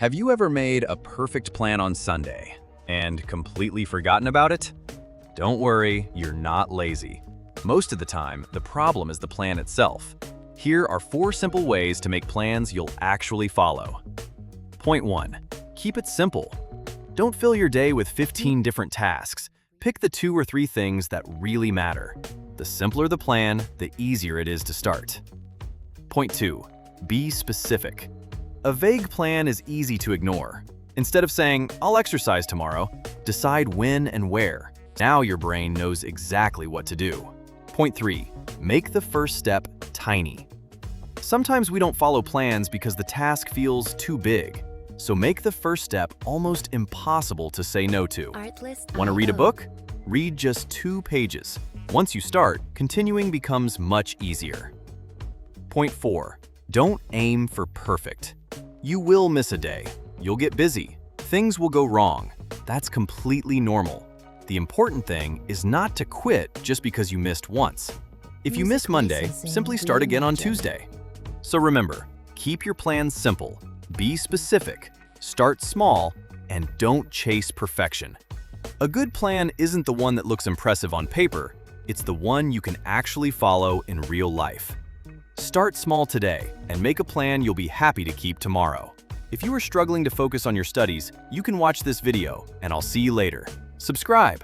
Have you ever made a perfect plan on Sunday and completely forgotten about it? Don't worry, you're not lazy. Most of the time, the problem is the plan itself. Here are 4 simple ways to make plans you'll actually follow. Point 1. Keep it simple. Don't fill your day with 15 different tasks. Pick the 2 or 3 things that really matter. The simpler the plan, the easier it is to start. Point 2. Be specific. A vague plan is easy to ignore. Instead of saying, "I'll exercise tomorrow," decide when and where. Now your brain knows exactly what to do. Point 3. Make the first step tiny. Sometimes we don't follow plans because the task feels too big. So make the first step almost impossible to say no to. Want to read a book? Read just 2 pages. Once you start, continuing becomes much easier. Point 4. Don't aim for perfect. You will miss a day. You'll get busy. Things will go wrong. That's completely normal. The important thing is not to quit just because you missed once. If you miss Monday, simply start again on Tuesday. So remember, keep your plans simple, be specific, start small, and don't chase perfection. A good plan isn't the one that looks impressive on paper, it's the one you can actually follow in real life. Start small today and make a plan you'll be happy to keep tomorrow. If you are struggling to focus on your studies, you can watch this video, and I'll see you later. Subscribe.